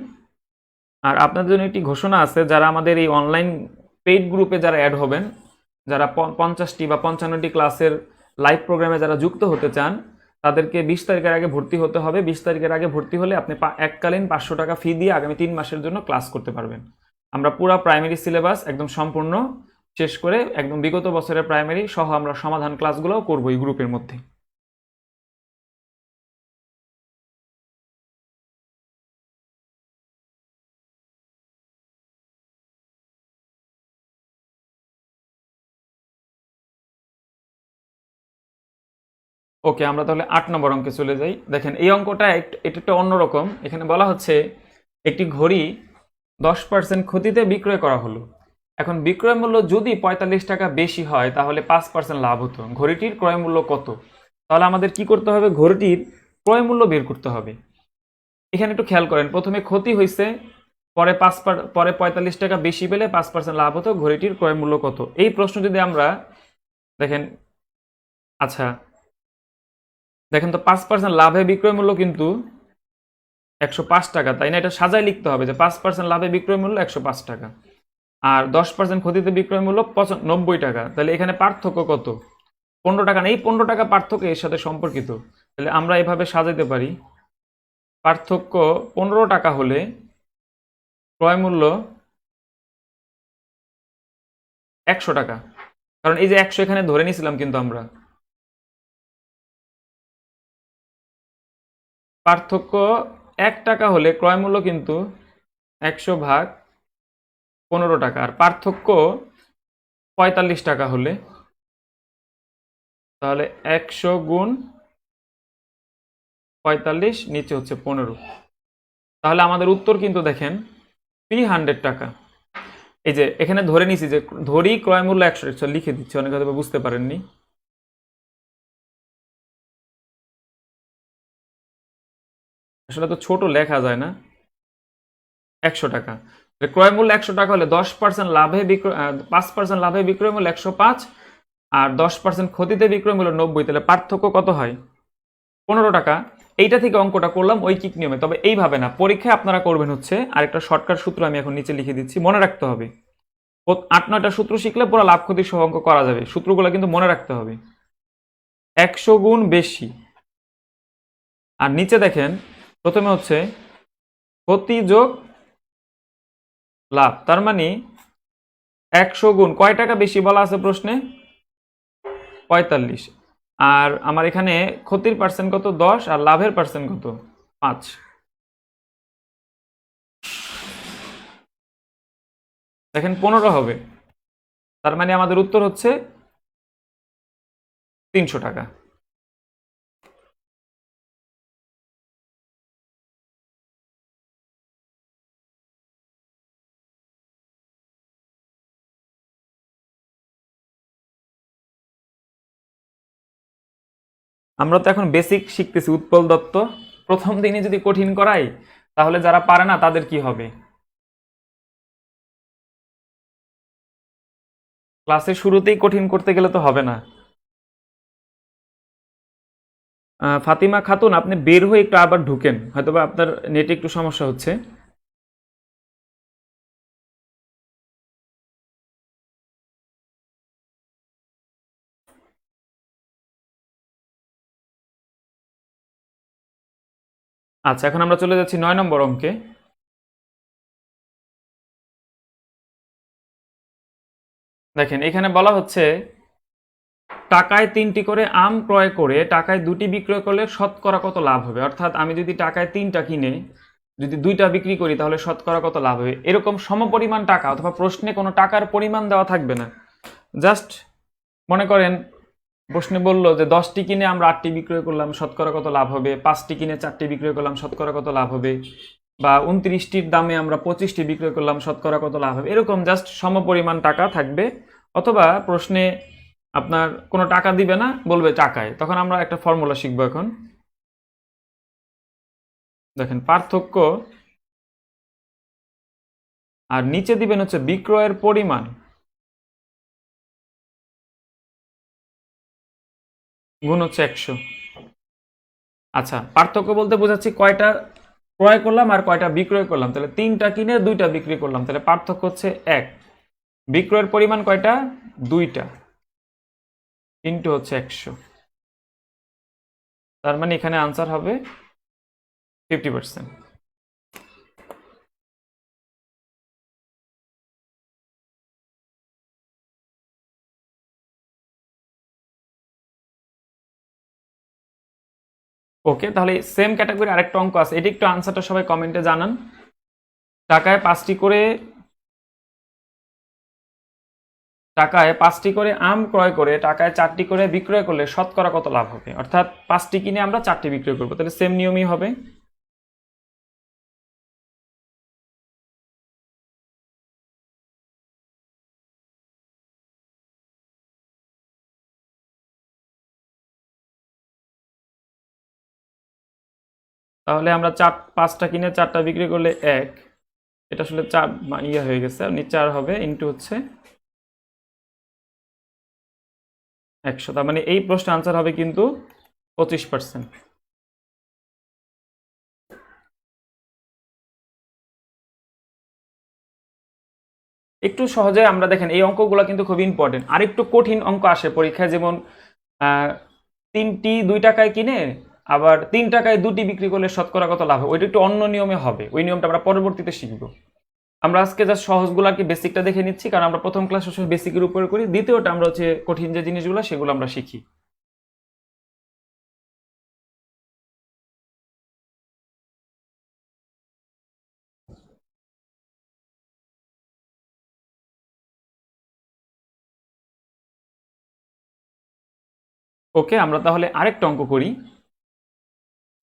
আর আপনাদের জন্য একটি ঘোষণা আছে, যারা আমাদের এই অনলাইন পেইড গ্রুপে যারা অ্যাড হবেন, যারা 50টি বা 55টি ক্লাসের লাইভ প্রোগ্রামে যারা যুক্ত হতে চান, তাদেরকে 20 তারিখের আগে ভর্তি হতে হবে। 20 তারিখের আগে ভর্তি হলে আপনি এককালীন 500 টাকা ফি দিয়ে আগামী 3 মাসের জন্য ক্লাস করতে পারবেন। আমরা পুরো প্রাইমারি সিলেবাস একদম সম্পূর্ণ শেষ করে একদম বিগত বছরের প্রাইমারি সহ আমরা সমাধান ক্লাসগুলোও করবো এই গ্রুপের মধ্যে। ওকে, আমরা তাহলে 8 নম্বর অঙ্কে চলে যাই। দেখেন এই অঙ্কটা এটা একটা অন্যরকম। এখানে বলা হচ্ছে একটি ঘড়ি 10% ক্ষতিতে বিক্রয় করা হলো। এখন বিক্রয় মূল্য যদি 45 টাকা বেশি হয় তাহলে 5% লাভ হতো, ঘড়িটির ক্রয় মূল্য কত? তাহলে আমাদের কি করতে হবে? ঘড়িটির ক্রয় মূল্য বের করতে হবে। এখানে একটু খেয়াল করেন, প্রথমে ক্ষতি হয়েছে, পরে পরে 45 টাকা বেশি পেলে 5% লাভ হতো, ঘড়িটির ক্রয় মূল্য কত? এই প্রশ্ন যদি আমরা দেখেন, আচ্ছা দেখেন তো 5% লাভে বিক্রয় মূল্য কিন্তু 105 টাকা, তাই না? এটা সাজায় লিখতে হবে যে 5% লাভে বিক্রয় মূল্য 105 টাকা, আর 10% ক্ষতিতে বিক্রয় মূল্য 90 টাকা। তাহলে এখানে পার্থক্য কত? 15 টাকা না, এই 15 টাকা পার্থক্য এর সাথে সম্পর্কিত। তাহলে আমরা এভাবে সাজাতে পারি, পার্থক্য 15 টাকা হলে ক্রয় মূল্য 100 টাকা। কারণ এই যে 100 এখানে ধরে নিয়েছিলাম, কিন্তু আমরা পার্থক্য 1 টাকা হলে ক্রয় মূল্য কিন্তু 100 ভাগ 15 টাকা, আর পার্থক্য 45 টাকা হলে তাহলে 100 গুণ 45, নিচে হচ্ছে 15। তাহলে আমাদের উত্তর কিন্তু দেখেন 300 টাকা। এই যে এখানে ধরে নিছি যে ধরি ক্রয় মূল্য 100, লিখে দিচ্ছি, অনেকে হয়তো বুঝতে পারেননি। আসলে তো ছোট লেখা যায় না। 100 টাকা, ক্রয় মূল্য 100 টাকা হলে 10% লাভে বিক্রয় 5% লাভে বিক্রয় মূল্য 105, আর 10% ক্ষতিতে বিক্রয় মূল্য 90। তাহলে পার্থক্য কত হয়? 15 টাকা। এইটা থেকে অঙ্কটা করলাম ঐকিক নিয়মে, তবে এইভাবে না, পরীক্ষায় আপনারা করবেন হচ্ছে আরেকটা শর্টকাট সূত্র আমি এখন নিচে লিখে দিচ্ছি, মনে রাখতে হবে। 8-9টা সূত্র শিখলে পুরো লাভ ক্ষতি সহ অঙ্ক করা যাবে, সূত্রগুলো কিন্তু মনে রাখতে হবে। 100 গুণ বেশি, আর নিচে দেখেন প্রথমে হচ্ছে ক্ষতি যোগ লাভ, তার মানে 100 গুণ কয় টাকা বেশি বলা আছে প্রশ্নে? 45। আর আমার এখানে ক্ষতির পার্সেন্ট কত? 10, আর লাভের পার্সেন্ট কত? 5। দেখেন 15 হবে, তার মানে আমাদের উত্তর হচ্ছে 300 টাকা। আমরা তো এখন বেসিক শিখতেছি, উৎপল দত্ত। প্রথম দিনে যদি কঠিন করাই তাহলে যারা পারে না তাদের কি হবে? ক্লাসের শুরুতেই কঠিন করতে গেলে তো হবে না। ফাতিমা খাতুন, আপনি বের হয়ে একটু আবার ঢুকেন, হয়তোবা আপনার নেটে একটু সমস্যা হচ্ছে। আচ্ছা, এখন আমরা চলে যাচ্ছি 9 নম্বর অঙ্কে। দেখেন এখানে বলা হচ্ছে টাকায় 3টি করে আম ক্রয় করে টাকায় 2টি বিক্রয় করলে শতকরা কত লাভ হবে? অর্থাৎ আমি যদি টাকায় 3টা কিনে যদি 2টা বিক্রি করি তাহলে শতকরা কত লাভ হবে? এরকম সমপরিমাণ টাকা, অথবা প্রশ্নে কোনো টাকার পরিমাণ দেওয়া থাকবে না, জাস্ট মনে করেন প্রশ্নে বললো যে 10টি কিনে আমরা 8টি বিক্রয় করলাম, শতকরা কত লাভ হবে? 5টি কিনে 4টি বিক্রয় করলাম, শতকরা কত লাভ হবে? বা 29টির দামে আমরা 25টি বিক্রয় করলাম, শতকরা কত লাভ হবে? এরকম জাস্ট সমপরিমাণ টাকা থাকবে। অথবা প্রশ্নে আপনার কোনো টাকা দিবে না, বলবে টাকায়, তখন আমরা একটা ফর্মুলা শিখবো এখন। দেখেন পার্থক্য, আর নিচে দিবেন হচ্ছে বিক্রয়ের পরিমাণ গুণ হচ্ছে 100। আচ্ছা, পার্থক্য বলতে বোঝাচ্ছি কয়টা ক্রয় করলাম আর কয়টা বিক্রয় করলাম। তাহলে 3টা কিনে 2টা বিক্রি করলাম, তাহলে পার্থক্য হচ্ছে 1। বিক্রয়ের পরিমাণ কয়টা? 2টা, ইন্টু হচ্ছে 100। তার মানে এখানে আনসার হবে 50%। ওকে, তাহলে সেম ক্যাটাগরি আরেকটা অঙ্ক আছে, এটি একটু আনসারটা সবাই কমেন্টে জানান। টাকায় 5টি করে আম ক্রয় করে টাকায় 4টি করে বিক্রয় করলে শতকরা কত লাভ হবে? অর্থাৎ 5টি কিনে আমরা 4টি বিক্রয় করবো, তাহলে সেম নিয়মই হবে। তাহলে আমরা 5টা কিনে 4টা বিক্রি করলে 1, এটা আসলে 4 ইয়ে হয়ে গেছে, আর নিচে 4 হবে, ইন্টু হচ্ছে 100। তার মানে এই প্রশ্নের আনসার হবে কিন্তু 25%। একটু সহজে আমরা দেখেন এই অঙ্কগুলো কিন্তু খুব ইম্পর্টেন্ট। আর একটু কঠিন অঙ্ক আসে পরীক্ষায়, যেমন 2 টাকায় কিনে আবার 3 টাকায় দুটি বিক্রি করলে শতকরা কত লাভ হবে, ওইটা একটু অন্য নিয়মে হবে, ওই নিয়মটা আমরা পরবর্তীতে শিখবো। আমরা আজকে জাস্ট সহজগুলো আর কি বেসিকটা দেখে নিচ্ছি, কারণ আমরা প্রথম ক্লাস সবসময় বেসিকের উপরে করি, দ্বিতীয়টা আমরা হচ্ছে কঠিন যে জিনিসগুলো সেগুলো আমরা শিখি। ওকে, আমরা তাহলে আরেকটা অঙ্ক করি।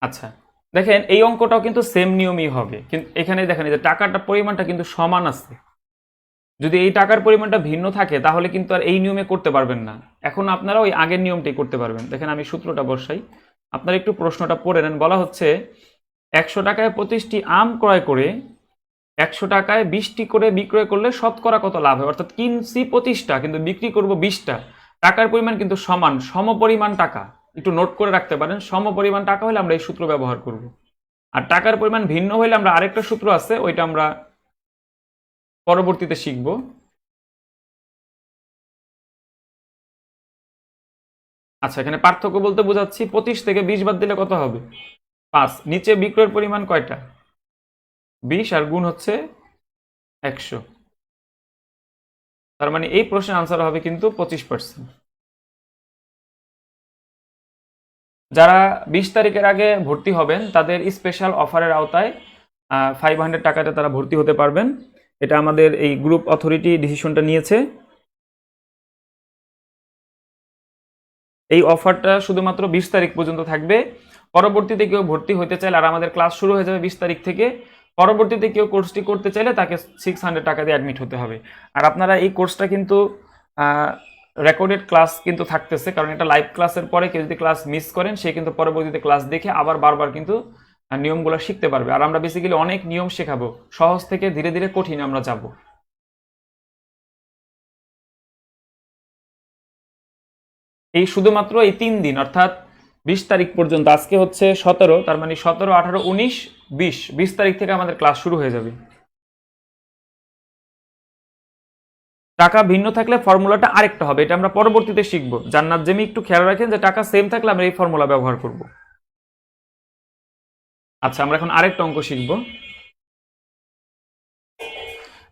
আচ্ছা, দেখেন এই অঙ্কটাও কিন্তু সেম নিয়মই হবে, কিন্তু এখানে দেখেন এই যে টাকাটা পরিমাণটা কিন্তু সমান আছে। যদি এই টাকার পরিমাণটা ভিন্ন থাকে তাহলে কিন্তু আর এই নিয়মে করতে পারবেন না, এখন আপনারা ওই আগের নিয়মটাই করতে পারবেন। দেখেন আমি সূত্রটা বসাই, আপনারা একটু প্রশ্নটা পড়ে নেন। বলা হচ্ছে 100 টাকায় 25টি আম ক্রয় করে 100 টাকায় 20টি করে বিক্রয় করলে শতকরা কত লাভ হয়, অর্থাৎ কিনছি 25টা কিন্তু বিক্রি করব 20টা, টাকার পরিমাণ কিন্তু সমান, সমপরিমাণ টাকা। একটু নোট করে রাখতে পারেন, সমপরিমাণ টাকা হলে আমরা এই সূত্র ব্যবহার করব। আর টাকার পরিমাণ ভিন্ন হলে আমরা আরেকটা সূত্র আছে, ওইটা আমরা পরবর্তীতে শিখব। আচ্ছা, এখানে পার্থক্য বলতে বোঝাচ্ছি 25 থেকে 20 বাদ দিলে কত হবে, 5। নিচে বিক্রয়ের পরিমাণ কয়টা, 20, আর গুণ হচ্ছে 100। তার মানে এই প্রশ্নের আনসার হবে কিন্তু 25%। যারা 20 তারিখের আগে ভর্তি হবেন তাদের স্পেশাল অফারের আওতায় 500 টাকাতে তারা ভর্তি হতে পারবেন। এটা আমাদের এই গ্রুপ অথরিটি ডিসিশনটা নিয়েছে। এই অফারটা শুধুমাত্র 20 তারিখ পর্যন্ত থাকবে। পরবর্তীতে কেউ ভর্তি হতে চাইলে, আর আমাদের ক্লাস শুরু হয়ে যাবে 20 তারিখ থেকে, পরবর্তীতে কেউ কোর্সটি করতে চাইলে তাকে 600 টাকা দিয়ে অ্যাডমিট হতে হবে। আর আপনারা এই কোর্সটা কিন্তু রেকর্ডেড ক্লাস কিন্তু থাকতেছে, কারণ এটা লাইভ ক্লাসের পরে কেউ যদি ক্লাস মিস করেন সে কিন্তু পরবর্তীতে ক্লাস দেখে আবার বারবার কিন্তু নিয়মগুলো শিখতে পারবে। আর আমরা বেসিক্যালি অনেক নিয়ম শেখাবো, সহজ থেকে ধীরে ধীরে কঠিন আমরা যাব। এই শুধুমাত্র এই 3 দিন, অর্থাৎ 20 তারিখ পর্যন্ত। আজকে হচ্ছে 17, তার মানে 17, 18, 19, 20, 20 তারিখ থেকে আমাদের ক্লাস শুরু হয়ে যাবে। টাকা ভিন্ন থাকলে ফর্মুলাটা আরেকটা হবে, এটা আমরা পরবর্তীতে শিখবো। জান্নাত জেমি একটু খেয়াল রাখেন যে টাকা সেম থাকলে আমরা এই ফর্মুলা ব্যবহার করব। আচ্ছা, আমরা এখন আরেকটা অঙ্ক শিখব।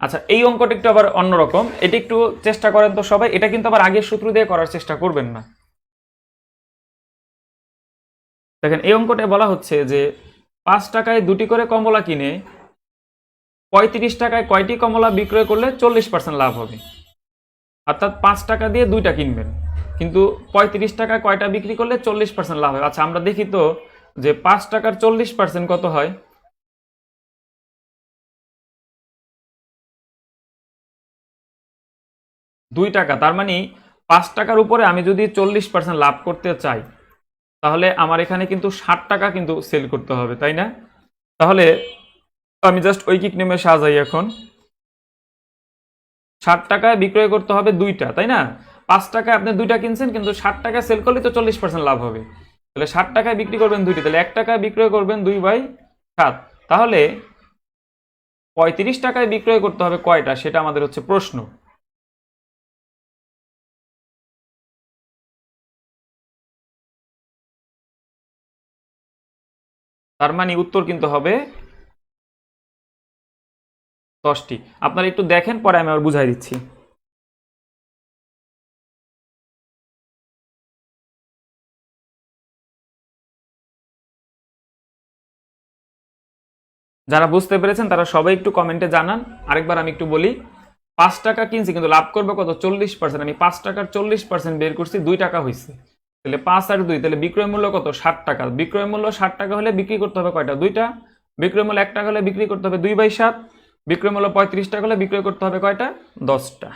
আচ্ছা, এই অঙ্কটা একটু আবার অন্যরকম, এটা একটু চেষ্টা করেন তো সবাই, এটা কিন্তু আবার আগের সূত্র দিয়ে করার চেষ্টা করবেন না। দেখেন এই অঙ্কটা বলা হচ্ছে যে 5 টাকায় দুটি করে কমলা কিনে 35 টাকায় কয়টি কমলা বিক্রয় করলে 40% লাভ হবে। অর্থাৎ 5 টাকা দিয়ে দুইটা কিনবেন, কিন্তু 35 টাকায় কয়টা বিক্রি করলে 40% লাভ হবে। আচ্ছা, আমরা দেখি তো যে 5 টাকার 40% কত হয়। 2 টাকা। তার মানে 5 টাকার উপরে আমি যদি 40% লাভ করতে চাই তাহলে আমার এখানে কিন্তু 60 টাকা কিন্তু সেল করতে হবে, তাই না? তাহলে আমি জাস্ট ঐকিক নিয়মে সাজাই এখন। 60 টাকায় বিক্রয় করতে হবে দুইটা, তাই না? 5 টাকায় আপনি দুইটা কিনছেন, কিন্তু 60 টাকায় সেল করলে তো 40% লাভ হবে। তাহলে 60 টাকায় বিক্রি করবেন দুইটি, তাহলে 1 টাকায় বিক্রয় করবেন 2/7। তাহলে 35 টাকায় বিক্রয় করতে হবে কয়টা, সেটা আমাদের হচ্ছে প্রশ্ন। তার মানে উত্তর কিন্তু হবে 10টি। আপনারা একটু দেখেন, পরে আমি আবার বুঝাই দিচ্ছি। যারা বুঝতে পেরেছেন তারা সবাই একটু কমেন্টে জানান। আরেকবার আমি একটু বলি, 5 টাকা কিনছি কিন্তু লাভ করবে কত, 40%। আমি 5 টাকার 40% বের করছি, 2 টাকা হয়েছে। তাহলে 5 আর 2, তাহলে বিক্রয় মূল্য কত, 60 টাকা। বিক্রয় মূল্য 60 টাকা হলে বিক্রি করতে হবে কয়টা, দুইটা। বিক্রয় মূল্য 1 টাকা হলে বিক্রি করতে হবে 2/7। বিক্রয় মূল্য 35 টাকা হলে বিক্রয় করতে হবে কয়টা, 10টা।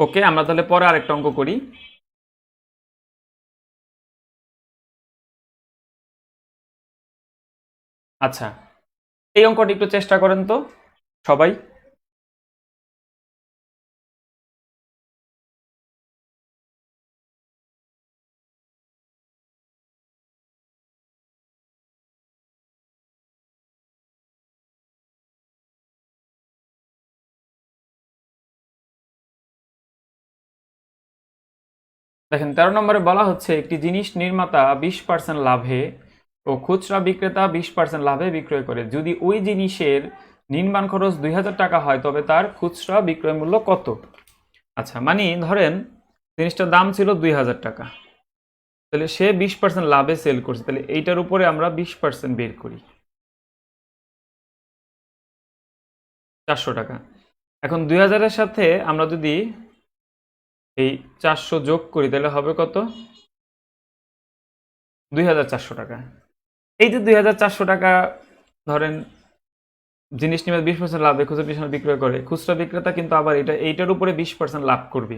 ওকে, আমরা তাহলে পরে আরেকটা অঙ্ক করি। আচ্ছা, এই অঙ্কটি একটু চেষ্টা করেন তো সবাই। দেখেন 13 নম্বরে বলা হচ্ছে একটি জিনিস নির্মাতা 20% লাভে ও খুচরা বিক্রেতা 20% লাভে বিক্রয় করে। যদি ওই জিনিসের নির্মাণ খরচ 2000 টাকা হয় তবে তার খুচরা বিক্রয় মূল্য কত? আচ্ছা, মানে ধরেন জিনিসটার দাম ছিল 2000 টাকা, তাহলে সে 20% লাভে সেল করছে, তাহলে এইটার উপরে আমরা 20% বের করি, 400 টাকা। এখন 2000-এর সাথে আমরা যদি এই 400 যোগ করি তাহলে হবে কত? 2400 টাকা। এই যে 2400 টাকা ধরেন জিনিস নিয়ে 20% লাভে খুচরা বিক্রেতা বিক্রয় করে, খুচরা বিক্রেতা কিন্তু আবার এইটার উপরে 20% লাভ করবে।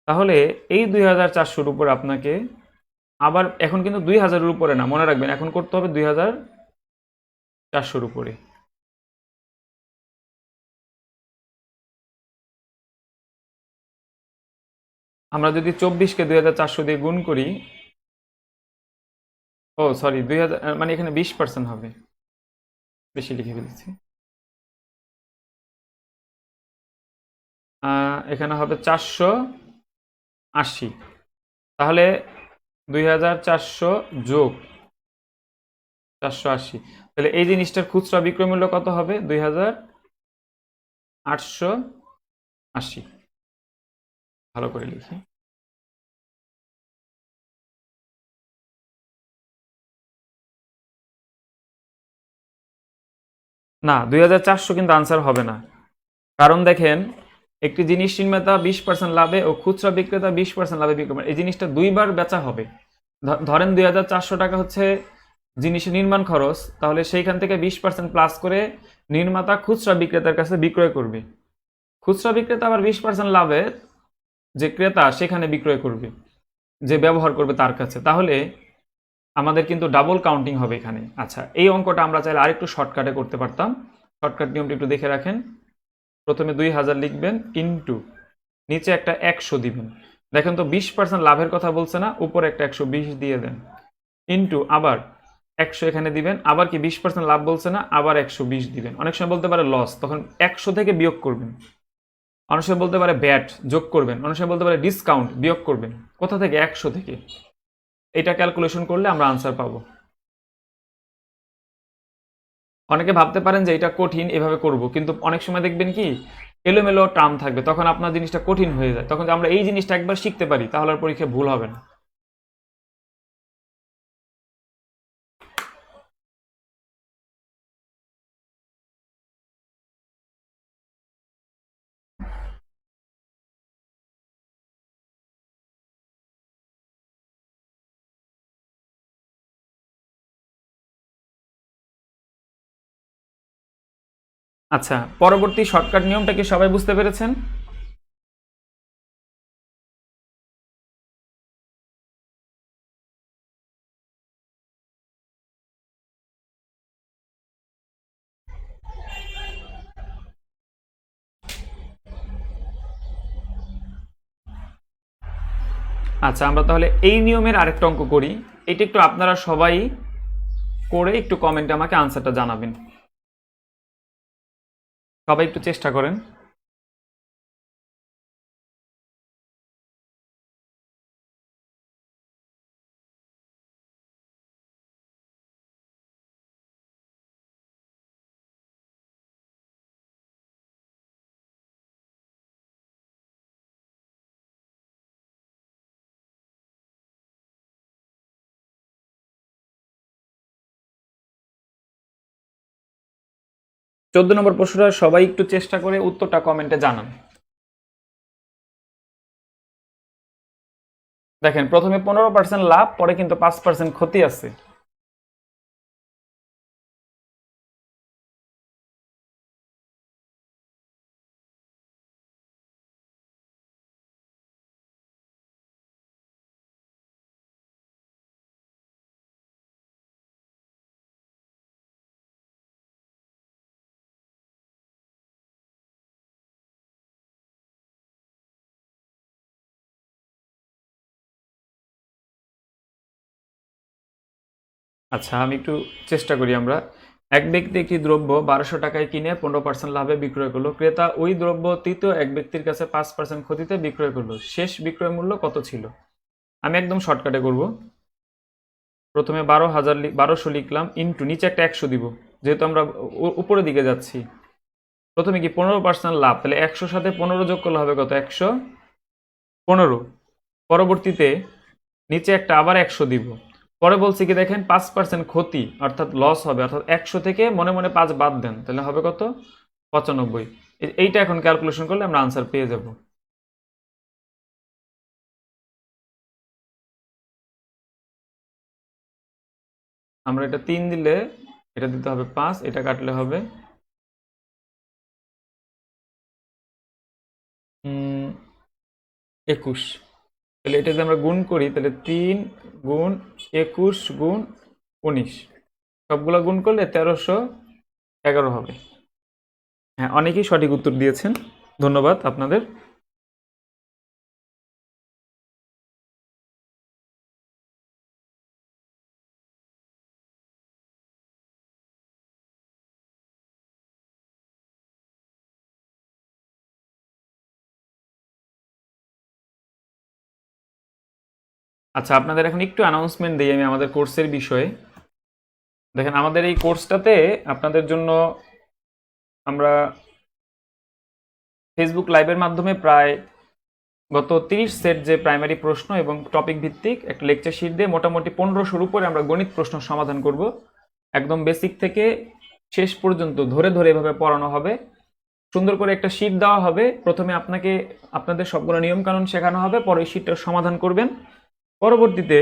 তাহলে এই 2400-র উপর আপনাকে আবার, এখন কিন্তু 2000-এর উপরে না, মনে রাখবেন এখন করতে হবে 2400-র উপরে। আমরা যদি 24-কে 2400 দিয়ে গুণ করি, ও সরি 2000 মানে এখানে 20% হবে, বেশি লিখে ফেলেছি। এখানে হবে 480। তাহলে 2400 যোগ 480, তাহলে এই জিনিসটার খুচরা বিক্রয় মূল্য কত হবে? 2880। ভালো করে লিখি। না, 2400 কিন্তু আনসার হবে না, কারণ দেখেন একটি জিনিস নির্মাতা 20% লাভে ও খুচরা বিক্রেতা 20% লাভে বিক্রয় করে, এই জিনিসটা দুইবার বেচা হবে। ধরেন 2400 টাকা হচ্ছে জিনিসের নির্মাণ খরচ, তাহলে সেইখান থেকে 20% প্লাস করে নির্মাতা খুচরা বিক্রেতার কাছে বিক্রয় করবে। খুচরা বিক্রেতা আবার 20% লাভে যে ক্রেতা সেখানে বিক্রয় করবে, যে ব্যবহার করবে তার কাছে। তাহলে আমাদের কিন্তু ডাবল কাউন্টিং হবে এখানে। আচ্ছা, এই অঙ্কটা আমরা চাইলে আরেকটু শর্টকাটে করতে পারতাম। শর্টকাট নিয়মটি একটু দেখে রাখেন। প্রথমে 2000 লিখবেন, ইনটু নিচে একটা 100 দিবেন। দেখেন তো 20% লাভের কথা বলছে না, উপরে একটা 120 দিয়ে দেন, ইনটু আবার 100 এখানে দিবেন। আবার কি 20% লাভ বলছে না, আবার 120 দিবেন। অনেক সময় বলতে পারে লস, তখন 100 থেকে বিয়োগ করবেন। অনেক সময় বলতে পারে ব্যাট, যোগ করবেন। অনেক সময় বলতে পারে ডিসকাউন্ট, বিয়োগ করবেন। কোথা থেকে? 100 থেকে। এটা ক্যালকুলেশন করলে আমরা আনসার পাবো। অনেকে ভাবতে পারেন যে এটা কঠিন, এভাবে করব, কিন্তু অনেক সময় দেখবেন কি এলোমেলো টার্ম থাকবে, তখন আপনার জিনিসটা কঠিন হয়ে যায়। তখন আমরা এই জিনিসটা একবার শিখতে পারি, তাহলে আর পরীক্ষায় ভুল হবে না। আচ্ছা, পরবর্তী শর্টকাট নিয়মটা কি সবাই বুঝতে পেরেছেন? আচ্ছা, আমরা তাহলে এই নিয়মের আরেকটা অঙ্ক করি। এটা একটু আপনারা সবাই করে একটু কমেন্টে আমাকে আনসারটা জানাবেন। সবাই একটু চেষ্টা করেন। চোদ্দ নম্বর প্রশ্নটা সবাই একটু চেষ্টা করে উত্তরটা কমেন্টে জানান। দেখেন প্রথমে 15% লাভ, পরে কিন্তু 5% ক্ষতি আছে। আচ্ছা, আমি একটু চেষ্টা করি আমরা। এক ব্যক্তি একটি দ্রব্য 1200 টাকায় কিনে 15% লাভে বিক্রয় করলো। ক্রেতা ওই দ্রব্য তৃতীয় এক ব্যক্তির কাছে 5% ক্ষতিতে বিক্রয় করলো। শেষ বিক্রয় মূল্য কত ছিল? আমি একদম শর্টকাটে করব। প্রথমে 1200 লিখলাম, ইন্টু নিচে একটা 100 দিব, যেহেতু আমরা উপরের দিকে যাচ্ছি। প্রথমে কি 15% লাভ, তাহলে 100 সাথে 15 যোগ করলে হবে কত, 115। পরবর্তীতে নিচে একটা আবার 100 দিব। পরে বলছি কি দেখেন 5% ক্ষতি, অর্থাৎ লস হবে, অর্থাৎ 100 থেকে মনে মনে 5 বাদ দেন, তাহলে হবে কত, 95। এইটা এখন ক্যালকুলেশন করলে আমরা আনসার পেয়ে যাব। আমরা এটা 3 দিলে এটা দিতে হবে 5, এটা কাটলে হবে 21। তাহলে এটা যদি আমরা গুণ করি, তাহলে 3 গুণ 21 গুণ 19, সবগুলো গুণ করলে 1311 হবে। হ্যাঁ, অনেকেই সঠিক উত্তর দিয়েছেন, ধন্যবাদ আপনাদের। আচ্ছা, আপনাদের এখন একটু অ্যানাউন্সমেন্ট দিই আমি আমাদের কোর্সের বিষয়ে। দেখেন, আমাদের এই কোর্সটাতে আপনাদের জন্য আমরা ফেসবুক লাইভের মাধ্যমে প্রায় গত 30 সেট যে প্রাইমারি প্রশ্ন এবং টপিক ভিত্তিক একটা লেকচার শিট দিয়ে মোটামুটি 1500-র উপরে আমরা গণিত প্রশ্ন সমাধান করব। একদম বেসিক থেকে শেষ পর্যন্ত ধরে ধরে এভাবে পড়ানো হবে। সুন্দর করে একটা শিট দেওয়া হবে, প্রথমে আপনাকে আপনাদের সবগুলো নিয়মকানুন শেখানো হবে, পরে ওই শিটটা সমাধান করবেন। পরবর্তীতে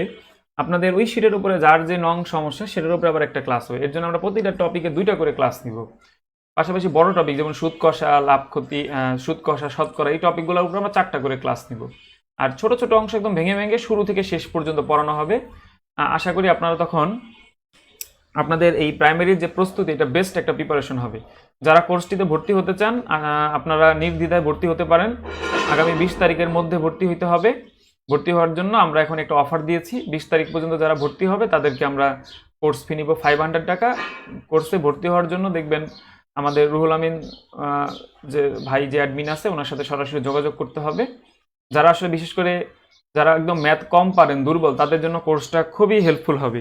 আপনাদের ওই শিটের উপরে যার যে নং সমস্যা সেটার উপরে আবার একটা ক্লাস হবে। এর জন্য আমরা প্রতিটা টপিকে 2টা করে ক্লাস নিব। পাশাপাশি বড় টপিক যেমন সুদ কষা, লাভ ক্ষতি, সুদ কষা, শতকরা, এই টপিকগুলোর উপরে আমরা 4টা করে ক্লাস নিব। আর ছোট ছোট অংশ একদম ভেঙে ভেঙে শুরু থেকে শেষ পর্যন্ত পড়ানো হবে। আশা করি আপনারা তখন আপনাদের এই প্রাইমারির যে প্রস্তুতি, এটা বেস্ট একটা প্রিপারেশন হবে। যারা কোর্সটিতে ভর্তি হতে চান আপনারা নির্দ্বিধায় ভর্তি হতে পারেন। আগামী 20 তারিখের মধ্যে ভর্তি হতে হবে। ভর্তি হওয়ার জন্য আমরা এখন একটা অফার দিয়েছি, 20 তারিখ পর্যন্ত যারা ভর্তি হবে তাদেরকে আমরা কোর্স ফি নিব 500 টাকা। কোর্সে ভর্তি হওয়ার জন্য দেখবেন আমাদের রুহুল আমিন যে ভাই যে অ্যাডমিন আছে ওনার সাথে সরাসরি যোগাযোগ করতে হবে। যারা আসলে বিশেষ করে যারা একদম ম্যাথ কম পারেন, দুর্বল, তাদের জন্য কোর্সটা খুবই হেল্পফুল হবে।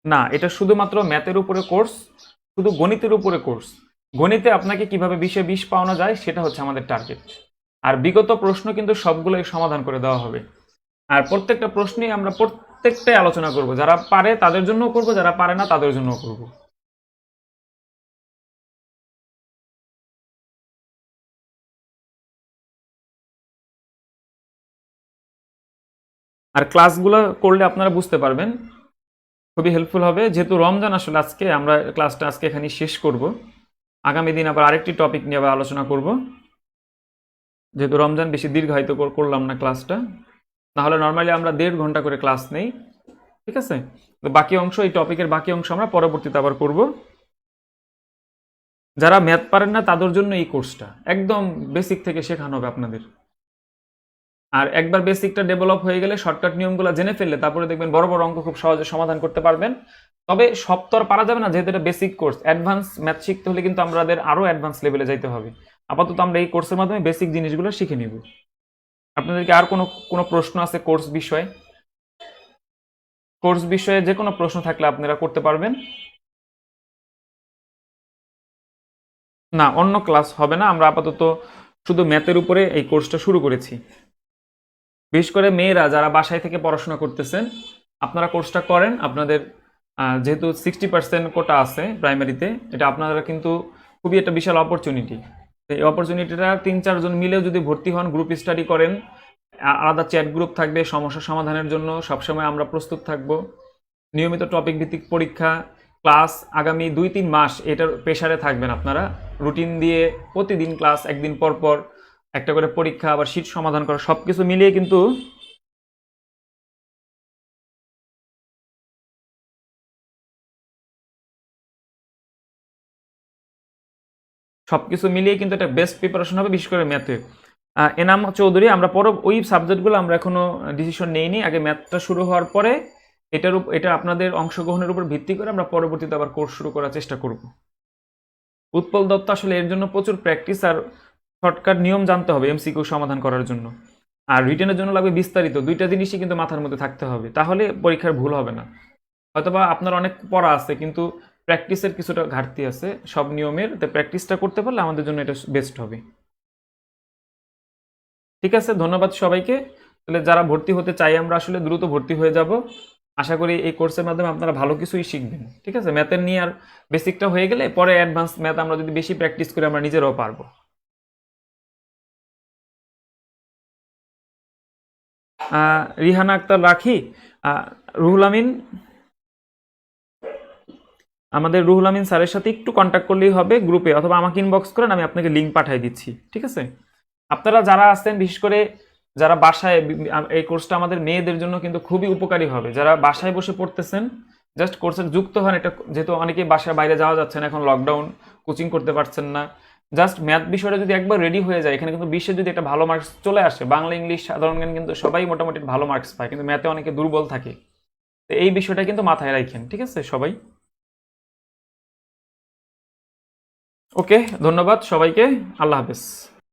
না, এটা শুধুমাত্র ম্যাথের উপরে কোর্স, শুধু গণিতের উপরে কোর্স। গণিতে আপনাকে কিভাবে 20-এ 20 পাওয়ানো যায় সেটা হচ্ছে আমাদের টার্গেট। আর বিগত প্রশ্ন কিন্তু সবগুলোই সমাধান করে দেওয়া হবে। আর প্রত্যেকটা প্রশ্নেই আমরা প্রত্যেকটাই আলোচনা করব, যারা পারে তাদের জন্যও করব, যারা পারে না তাদের জন্যও করব। আর ক্লাসগুলো করলে আপনারা বুঝতে পারবেন, খুবই হেল্পফুল হবে। যেহেতু রমজান আসলে আজকে আমরা ক্লাসটা আজকে এখানেই শেষ করব। আগামী দিন আবার আরেকটি টপিক নিয়ে আবার আলোচনা করব। যেহেতু রমজান বেশি দীর্ঘায়িত করলাম না ক্লাসটা, নাহলে নর্মালি আমরা 1.5 ঘন্টা করে ক্লাস নেই। ঠিক আছে, তো বাকি অংশ, এই টপিকের বাকি অংশ আমরা পরবর্তীতে আবার করব। যারা ম্যাথ পারেন না তাদের জন্য এই কোর্সটা একদম বেসিক থেকে শেখানো হবে আপনাদের। আর একবার বেসিকটা ডেভেলপ হয়ে গেলে, শর্টকাট নিয়মগুলো জেনে ফেললে, তারপরে দেখবেন বড় বড় অঙ্ক খুব সহজে সমাধান করতে পারবেন। তবে সব তো আর পারা যাবে না, যেহেতু এটা বেসিক কোর্স। অ্যাডভান্স ম্যাথ শিখতে হলে কিন্তু আমাদের আরও অ্যাডভান্স লেভেলে যাইতে হবে। আপাতত আমরা এই কোর্সের মাধ্যমে বেসিক জিনিসগুলো শিখে নিব। আপনাদেরকে আর কোনো কোনো প্রশ্ন আছে কোর্স বিষয়ে? কোর্স বিষয়ে যে কোনো প্রশ্ন থাকলে আপনারা করতে পারবেন। না, অন্য ক্লাস হবে না, আমরা আপাতত শুধু ম্যাথের উপরে এই কোর্সটা শুরু করেছি। বিশেষ করে মেয়েরা যারা বাসায় থেকে পড়াশোনা করতেছেন, আপনারা কোর্সটা করেন। আপনাদের যেহেতু 60% কোটা আছে প্রাইমারিতে, এটা আপনারা কিন্তু খুবই একটা বিশাল অপরচুনিটি। এই অপরচুনিটিটা 3-4 জন মিলেও যদি ভর্তি হন, গ্রুপ স্টাডি করেন, আলাদা চ্যাট গ্রুপ থাকবে, সমস্যা সমাধানের জন্য সবসময় আমরা প্রস্তুত থাকব। নিয়মিত টপিক ভিত্তিক পরীক্ষা, ক্লাস, আগামী 2-3 মাস এটার প্রেশারে থাকবেন আপনারা। রুটিন দিয়ে প্রতিদিন ক্লাস, একদিন পর পর একটা করে পরীক্ষা, আবার শীট সমাধান করা, সবকিছু মিলিয়ে কিন্তু একটা বেস্ট প্রিপারেশন হবে, বিশেষ করে ম্যাথে। এনাম চৌধুরী, আমরা ওই সাবজেক্টগুলো আমরা এখনো ডিসিশন নেইনি। আগে ম্যাথটা শুরু হওয়ার পরে এটা আপনাদের অংশগ্রহণের উপর ভিত্তি করে আমরা পরবর্তীতে আবার কোর্স শুরু করার চেষ্টা করব। উৎপল দত্ত, আসলে এর জন্য প্রচুর প্র্যাকটিস আর শর্টকাট নিয়ম জানতে হবে এমসিকিউ সমাধান করার জন্য। আর রিটেনের জন্য লাগবে বিস্তারিত, দুইটা জিনিসই কিন্তু মাথার মধ্যে থাকতে হবে, তাহলে পরীক্ষার ভুল হবে না। হয়তোবা আপনার অনেক পড়া আছে কিন্তু প্র্যাকটিসের কিছুটা ঘাটতি আছে সব নিয়মের, তো প্র্যাকটিসটা করতে পারলে আমাদের জন্য এটা বেস্ট হবে। ঠিক আছে, ধন্যবাদ সবাইকে। তাহলে যারা ভর্তি হতে চাই আমরা আসলে দ্রুত ভর্তি হয়ে যাব। আশা করি এই কোর্সের মাধ্যমে আপনারা ভালো কিছুই শিখবেন। ঠিক আছে, ম্যাথের নিয়ে আর বেসিকটা হয়ে গেলে পরে অ্যাডভান্স ম্যাথ আমরা যদি বেশি প্র্যাকটিস করি আমরা নিজেরাও পারবো। রিহানা আক্তার রাখি, রুহুল আমিন, আমাদের রুহুল আমিন স্যারের সাথে একটু কন্ট্যাক্ট করলেই হবে গ্রুপে, অথবা আমাকে ইনবক্স করেন, আমি আপনাকে লিঙ্ক পাঠিয়ে দিচ্ছি। ঠিক আছে, আপনারা যারা আছেন বিশেষ করে যারা বাসায়, এই কোর্সটা আমাদের মেয়েদের জন্য কিন্তু খুবই উপকারী হবে। যারা বাসায় বসে পড়তেছেন, জাস্ট কোর্সে যুক্ত হন। এটা যেহেতু অনেকে বাসায় বাইরে যাওয়া যাচ্ছে না, এখন লকডাউন, কোচিং করতে পারছেন না, জাস্ট ম্যাথ বিষয়টা যদি একবার রেডি হয়ে যায়, এখানে কিন্তু বিশ্বে যদি একটা ভালো মার্কস চলে আসে, বাংলা ইংলিশ সাধারণ জ্ঞান কিন্তু সবাই মোটামুটি ভালো মার্কস পায়, কিন্তু ম্যাথে অনেকে দুর্বল থাকে। তো এই বিষয়টা কিন্তু মাথায় রাখেন। ঠিক আছে সবাই, ওকে, ধন্যবাদ সবাইকে, আল্লাহ হাফেজ।